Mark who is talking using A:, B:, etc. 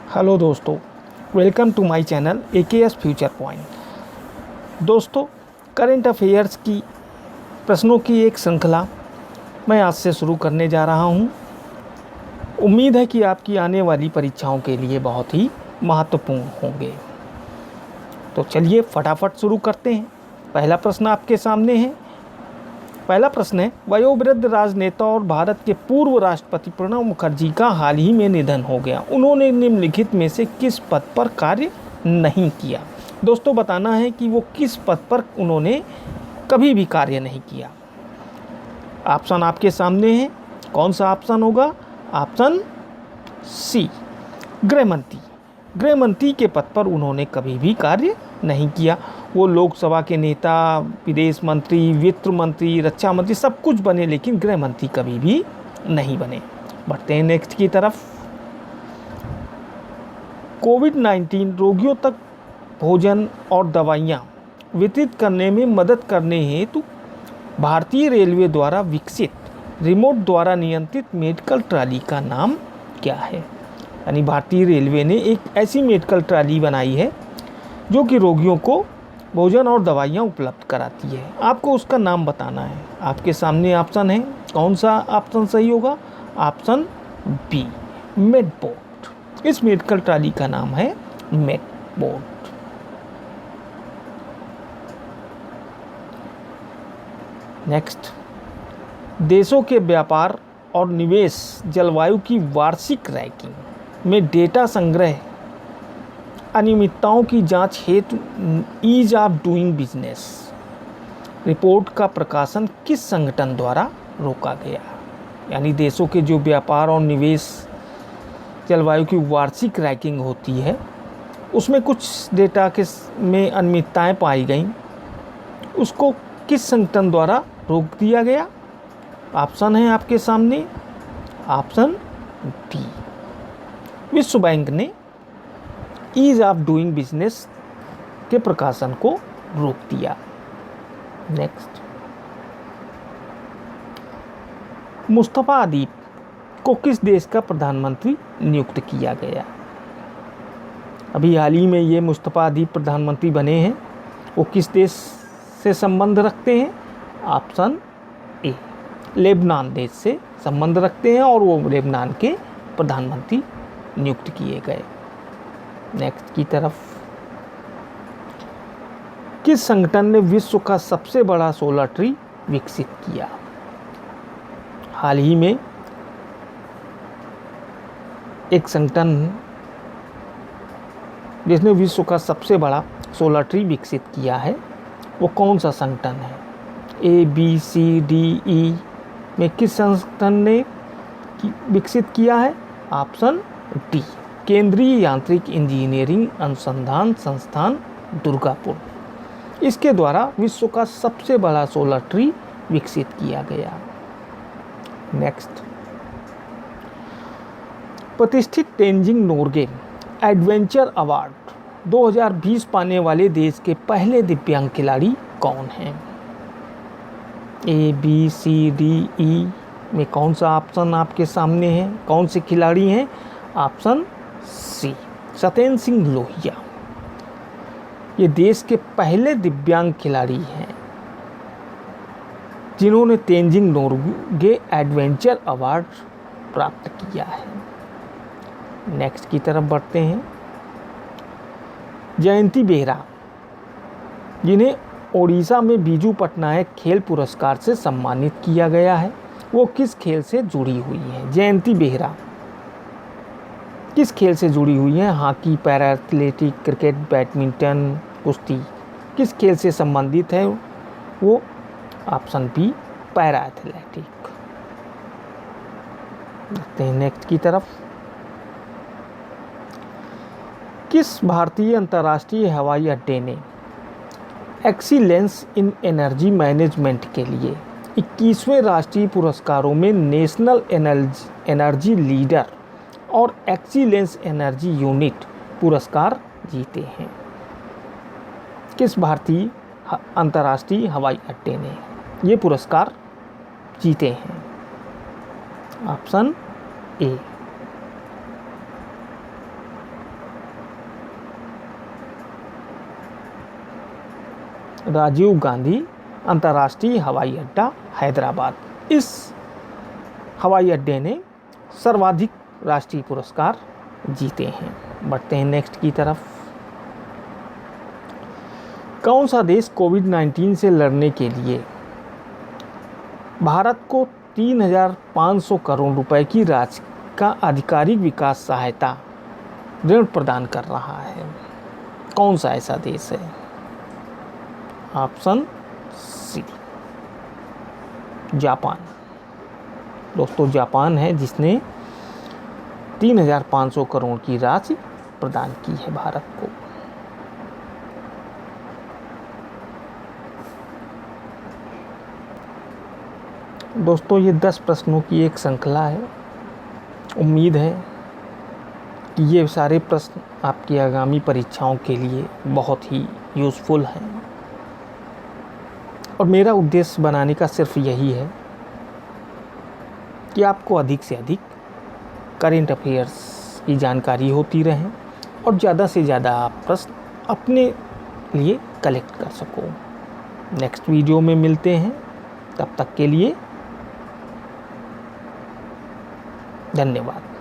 A: Hello दोस्तों, welcome to my channel AKS future point. दोस्तों, current affairs की प्रश्नों की एक श्रृंखला मैं आज से शुरू करने जा रहा हूं। उम्मीद है कि आपकी आने वाली परीक्षाओं के लिए बहुत ही महत्वपूर्ण होंगे। तो चलिए फटाफट शुरू करते हैं। पहला प्रश्न आपके सामने है। पहला प्रश्न है, वयोवृद्ध राजनेता और भारत के पूर्व राष्ट्रपति प्रणब मुखर्जी का हाल ही में निधन हो गया। उन्होंने निम्नलिखित में से किस पद पर कार्य नहीं किया? दोस्तों, बताना है कि वो किस पद पर उन्होंने कभी भी कार्य नहीं किया। ऑप्शन आपके सामने है। कौन सा ऑप्शन होगा? ऑप्शन सी, गृहमंत्री। गृहमंत्री के पद पर उन्होंने कभी भी कार्य नहीं किया। वो लोकसभा के नेता, विदेश मंत्री, वित्त मंत्री, रक्षा मंत्री सब कुछ बने, लेकिन गृह मंत्री कभी भी नहीं बने। बढ़ते हैं नेक्स्ट की तरफ। कोविड-19 रोगियों तक भोजन और दवाइयाँ वितरित करने में मदद करने हेतु भारतीय रेलवे द्वारा विकसित रिमोट द्वारा नियंत्रित मेडिकल ट्रॉली का नाम क्या है? यानी भारतीय रेलवे ने एक ऐसी मेडिकल ट्रॉली बनाई है जो कि रोगियों को भोजन और दवाइयाँ उपलब्ध कराती है। आपको उसका नाम बताना है। आपके सामने ऑप्शन है। कौन सा ऑप्शन सही होगा? Option B, Medbot. इस मेडिकल ट्रॉली का नाम है मेडबोट। नेक्स्ट, देशों के व्यापार और निवेश जलवायु की वार्षिक रैंकिंग में डेटा संग्रह अनियमितताओं की जांच हेतु ease of doing business report का प्रकाशन किस संगठन द्वारा रोका गया? यानी देशों के जो व्यापार और निवेश जलवायु की वार्षिक रैंकिंग होती है, उसमें कुछ डेटा के में अनियमितताएं पाई गईं। उसको किस संगठन द्वारा रोक दिया गया? ऑप्शन है आपके सामने। ऑप्शन डी, विश्व बैंक ने ईज ऑफ डूइंग बिजनेस के प्रकाशन को रोक दिया। नेक्स्ट, मुस्तफा अदीब को किस देश का प्रधानमंत्री नियुक्त किया गया? अभी हाल ही में ये मुस्तफा अदीब प्रधानमंत्री बने हैं। वो किस देश से संबंध रखते हैं? ऑप्शन ए, लेबनान देश से संबंध रखते हैं और वो लेबनान के प्रधानमंत्री नियुक्त किए गए। नेक्स्ट की तरफ, किस संगठन ने विश्व का सबसे बड़ा सोलर ट्री विकसित किया? हाल ही में एक संगठन जिसने विश्व का सबसे बड़ा सोलर ट्री विकसित किया है, वो कौन सा संगठन है? ABCDE में किस संगठन ने विकसित किया है? ऑप्शन डी, केंद्रीय यांत्रिक इंजीनियरिंग अनुसंधान संस्थान दुर्गापुर। इसके द्वारा विश्व का सबसे बड़ा सोलर ट्री विकसित किया गया। नेक्स्ट, प्रतिष्ठित तेंजिंग नोर्गे एडवेंचर अवार्ड 2020 पाने वाले देश के पहले दिव्यांग खिलाड़ी कौन हैं? ABCDE में कौन सा ऑप्शन आपके सामने है? कौन से खिलाड़ी हैं? Option C, Satyendra Singh Lohiya. ये देश के पहले दिव्यांग खिलाड़ी हैं जिन्होंने तेंजिंग नोर्गे एडवेंचर अवार्ड प्राप्त किया है। नेक्स्ट की तरफ बढ़ते हैं। जयंती बेहरा, जिन्हें ओडिशा में बीजू पटनायक खेल पुरस्कार से सम्मानित किया गया है, वो किस खेल से जुड़ी हुई है? जयंती बेहरा किस खेल से जुड़ी हुई है? Hockey, para athletic, cricket, badminton, कुश्ती, किस खेल से संबंधित है वो? Option B, para athletic. देखते हैं नेक्स्ट की तरफ। किस भारतीय अंतर्राष्ट्रीय हवाई अड्डे ने एक्सीलेंस इन एनर्जी मैनेजमेंट के लिए 21वें राष्ट्रीय पुरस्कारों में नेशनल एनर्जी लीडर और एक्सीलेंस एनर्जी यूनिट पुरस्कार जीते हैं? किस भारतीय अंतर्राष्ट्रीय हवाई अड्डे ने ये पुरस्कार जीते हैं? ऑप्शन ए, राजीव गांधी अंतर्राष्ट्रीय हवाई अड्डा हैदराबाद। इस हवाई अड्डे ने सर्वाधिक राष्ट्रीय पुरस्कार जीते हैं। बढ़ते हैं नेक्स्ट की तरफ। कौन सा देश कोविड-19 से लड़ने के लिए भारत को 3,500 करोड़ रुपए की राशि का आधिकारिक विकास सहायता ऋण प्रदान कर रहा है? कौन सा ऐसा देश है? Option C, Japan. दोस्तों, जापान है जिसने 3,500 करोड़ की राशि प्रदान की है भारत को। दोस्तों, ये 10 प्रश्नों की एक श्रृंखला है। उम्मीद है कि ये सारे प्रश्न आपकी आगामी परीक्षाओं के लिए बहुत ही यूज़फुल हैं और मेरा उद्देश्य बनाने का सिर्फ यही है कि आपको अधिक से अधिक करेंट अफेयर्स की जानकारी होती रहे और ज़्यादा से ज़्यादा आप प्रश्न अपने लिए कलेक्ट कर सको। नेक्स्ट वीडियो में मिलते हैं, तब तक के लिए धन्यवाद।